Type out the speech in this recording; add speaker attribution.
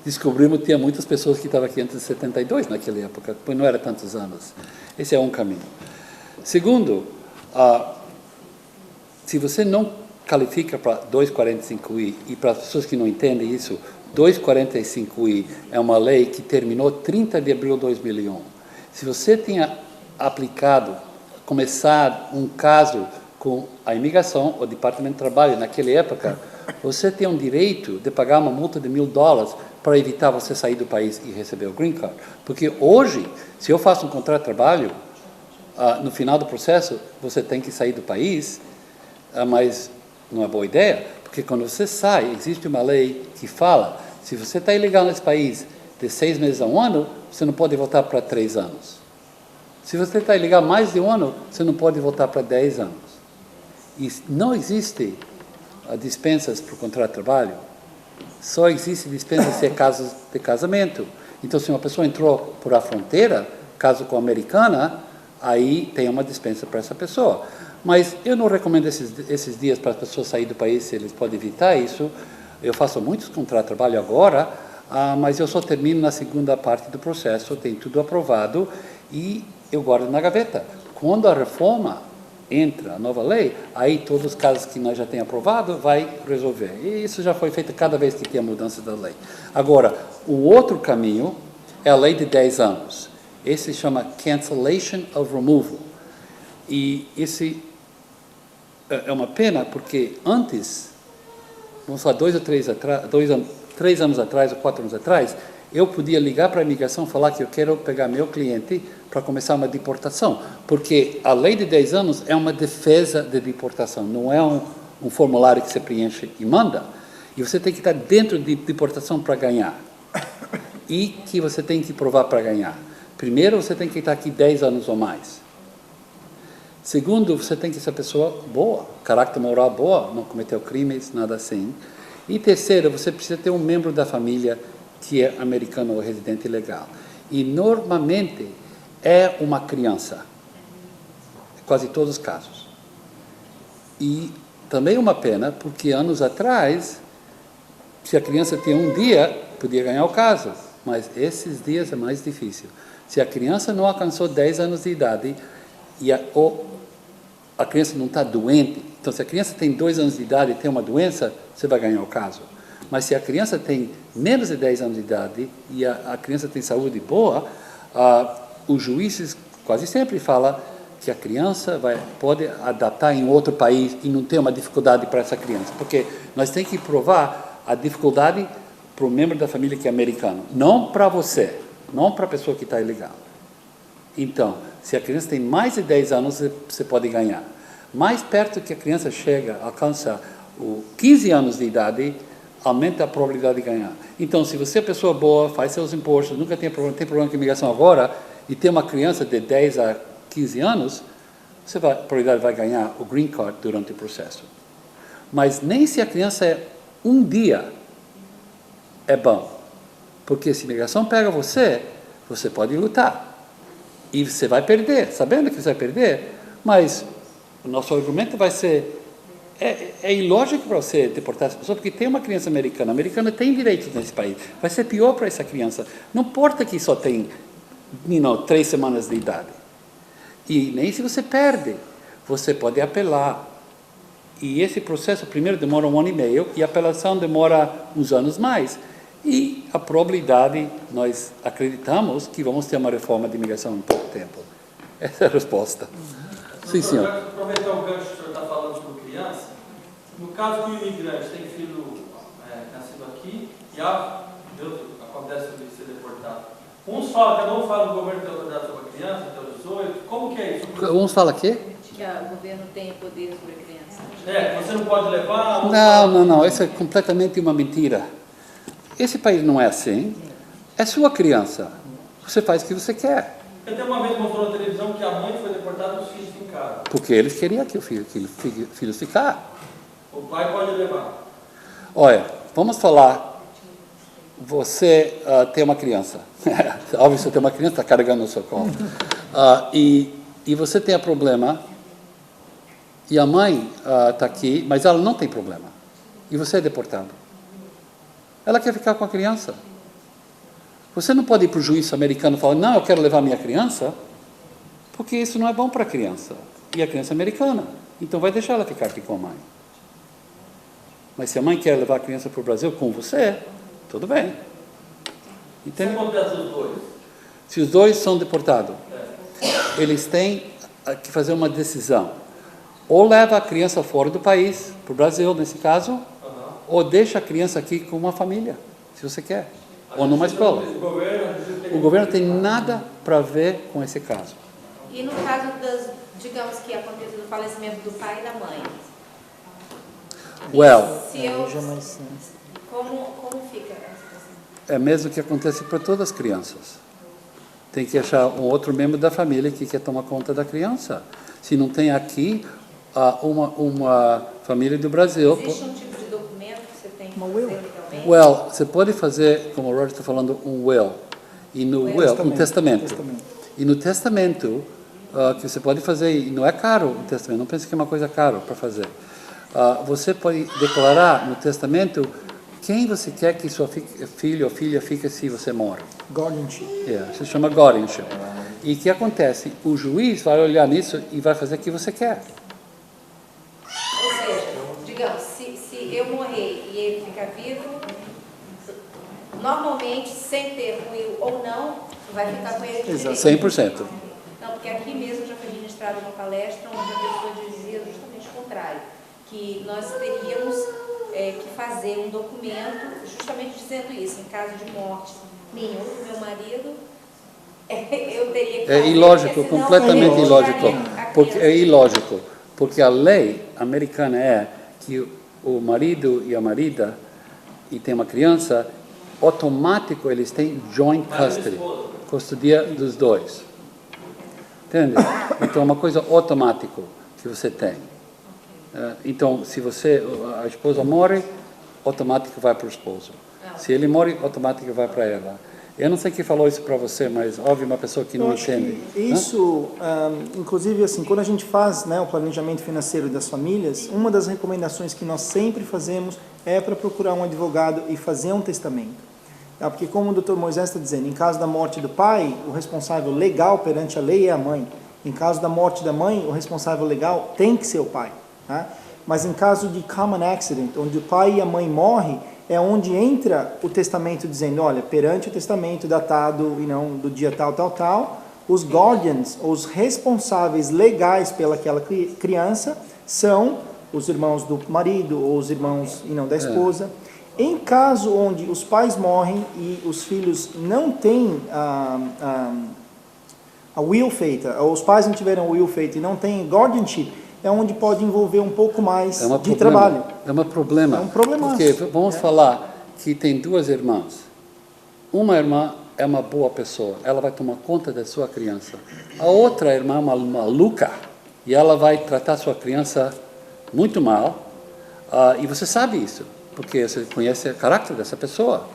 Speaker 1: descobrimos que tinha muitas pessoas que estavam aqui antes de 72, naquela época, pois não era tantos anos. Esse é um caminho. Segundo, se você não qualifica para 245i, e para as pessoas que não entendem isso, 245i é uma lei que terminou 30 de abril de 2001. Se você tinha aplicado, começado um caso com a imigração, o Departamento de Trabalho, naquela época, você tem um direito de pagar uma multa de $1.000 para evitar você sair do país e receber o Green Card. Porque hoje, se eu faço um contrato de trabalho, no final do processo, você tem que sair do país, mas não é boa ideia, porque quando você sai, existe uma lei que fala, se você está ilegal nesse país de 6 meses a 1 ano, você não pode voltar para 3 anos. Se você está ilegal mais de 1 ano, você não pode voltar para 10 anos. E não existe dispensas para o contrato de trabalho, só existe dispensas se é casos de casamento. Então, se uma pessoa entrou por a fronteira, caso com a americana, aí tem uma dispensa para essa pessoa. Mas eu não recomendo esses dias para as pessoas saírem do país, se eles podem evitar isso. Eu faço muitos contratos de trabalho agora, mas eu só termino na segunda parte do processo, tem tudo aprovado e eu guardo na gaveta. Quando a reforma entra, a nova lei, aí todos os casos que nós já temos aprovado vai resolver. E isso já foi feito cada vez que tem a mudança da lei. Agora, o outro caminho é a lei de 10 anos. Esse se chama Cancellation of Removal. E esse é uma pena porque antes, vamos falar 2 ou 3 anos atrás ou 4 anos atrás, eu podia ligar para a imigração e falar que eu quero pegar meu cliente para começar uma deportação, porque a lei de 10 anos é uma defesa de deportação, não é um formulário que você preenche e manda, e você tem que estar dentro de deportação para ganhar, e que você tem que provar para ganhar. Primeiro, você tem que estar aqui 10 anos ou mais. Segundo, você tem que ser pessoa boa, caráter moral boa, não cometeu crimes, nada assim. E terceiro, você precisa ter um membro da família que é americano ou residente legal. E normalmente é uma criança, quase todos os casos. E também uma pena, porque anos atrás, se a criança tinha um dia, podia ganhar o caso, mas esses dias é mais difícil. Se a criança não alcançou 10 anos de idade e a criança não está doente, então se a criança tem 2 anos de idade e tem uma doença, você vai ganhar o caso. Mas se a criança tem menos de 10 anos de idade e a criança tem saúde boa, os juízes quase sempre falam que a criança pode adaptar em outro país e não ter uma dificuldade para essa criança. Porque nós temos que provar a dificuldade para o membro da família que é americano, não para você, não para a pessoa que está ilegal. Então, se a criança tem mais de 10 anos, você pode ganhar. Mais perto que a criança chega, alcança 15 anos de idade, aumenta a probabilidade de ganhar. Então, se você é pessoa boa, faz seus impostos, nunca tem problema com imigração agora, e tem uma criança de 10 a 15 anos, a probabilidade vai ganhar o Green Card durante o processo. Mas nem se a criança é um dia, é bom. Porque se a imigração pega você, você pode lutar. E você vai perder, sabendo que você vai perder, mas o nosso argumento vai ser, é ilógico para você deportar essa pessoa, porque tem uma criança americana. A americana tem direitos nesse país. Vai ser pior para essa criança. Não importa que só tem 3 semanas de idade. E nem se você perde, você pode apelar. E esse processo primeiro demora 1 ano e meio, e a apelação demora uns anos mais. E a probabilidade, nós acreditamos que vamos ter uma reforma de imigração em pouco tempo. Essa é a resposta. Sim, senhor.
Speaker 2: Para aproveitar o gancho que o senhor está falando sobre criança, no caso que o imigrante tem filho nascido aqui e acontece de ser deportado, cada um fala do governo tem autoridade sobre a criança, até os 18, como que é isso?
Speaker 1: Uns falam quê?
Speaker 3: Que o governo tem poder sobre a criança.
Speaker 2: Você não pode levar...
Speaker 1: Não, isso é completamente uma mentira. Esse país não é assim. É sua criança. Você faz o que você quer.
Speaker 2: Até uma vez mostrou na televisão que a mãe foi deportada e os filhos ficaram.
Speaker 1: Porque eles queriam que os filhos ficassem.
Speaker 2: O pai pode levar.
Speaker 1: Olha, vamos falar, você tem uma criança. Óbvio, você tem uma criança, está carregando no seu colo. E você tem um problema, e a mãe está aqui, mas ela não tem problema. E você é deportado. Ela quer ficar com a criança. Você não pode ir para o juiz americano e falar, não, eu quero levar minha criança, porque isso não é bom para a criança. E a criança é americana, então vai deixar ela ficar aqui com a mãe. Mas se a mãe quer levar a criança para o Brasil com você, tudo bem.
Speaker 2: Entende? Se acontece os dois?
Speaker 1: Se os dois são deportados, eles têm que fazer uma decisão. Ou leva a criança fora do país, para o Brasil, nesse caso, ou deixa a criança aqui com uma família, se você quer, ou numa escola. O governo tem nada para ver com esse caso.
Speaker 3: E no caso digamos que aconteceu do falecimento do pai e da mãe?
Speaker 1: Well,
Speaker 3: como fica a situação?
Speaker 1: É mesmo que acontece para todas as crianças. Tem que achar um outro membro da família que quer tomar conta da criança. Se não tem aqui uma família do Brasil...
Speaker 3: Existe um tipo de documento que você tem que fazer legalmente?
Speaker 1: Well, você pode fazer, como o Roger está falando, um will. E no will, um testamento. E no testamento, que você pode fazer, e não é caro o testamento, não pense que é uma coisa cara para fazer. Você pode declarar no testamento quem você quer que seu filho ou filha fique se você morre.
Speaker 4: Guardianship.
Speaker 1: Se chama guardianship. E o que acontece? O juiz vai olhar nisso e vai fazer o que você quer.
Speaker 3: Ou seja, digamos, se eu morrer e ele ficar vivo, normalmente, sem ter will ou não, vai ficar com ele de direito.
Speaker 1: 100%.
Speaker 3: Não, porque aqui mesmo já foi ministrada uma palestra onde a pessoa dizia justamente o contrário, que nós teríamos que fazer um documento justamente dizendo isso, em caso de morte minha ou do meu marido, eu teria que fazer,
Speaker 1: É ilógico,
Speaker 3: senão
Speaker 1: completamente ilógico. É ilógico, porque a lei americana é que o marido e a marida, e tem uma criança, automático eles têm joint custody, custodia dos dois. Entende? Então é uma coisa automática que você tem. Então, se a esposa morre, automático vai para o esposo. Se ele morre, automático vai para ela. Eu não sei quem falou isso para você, mas óbvio uma pessoa que não entende.
Speaker 4: Isso, inclusive, assim, quando a gente faz, né, o planejamento financeiro das famílias, uma das recomendações que nós sempre fazemos é para procurar um advogado e fazer um testamento. Porque como o Dr. Moisés está dizendo, em caso da morte do pai, o responsável legal perante a lei é a mãe. Em caso da morte da mãe, o responsável legal tem que ser o pai. Tá? Mas em caso de common accident, onde o pai e a mãe morrem, é onde entra o testamento dizendo, olha, perante o testamento datado do dia tal, tal, tal, os guardians, os responsáveis legais pelaquela criança, são os irmãos do marido ou os irmãos da esposa. Em caso onde os pais morrem e os filhos não têm a will feita, ou os pais não tiveram a will feita e não têm guardianship, é onde pode envolver um pouco mais de trabalho.
Speaker 1: É um problema.
Speaker 4: É um problema.
Speaker 1: Porque vamos falar que tem duas irmãs. Uma irmã é uma boa pessoa, ela vai tomar conta da sua criança. A outra irmã é uma maluca e ela vai tratar a sua criança muito mal. E você sabe isso, porque você conhece o caráter dessa pessoa.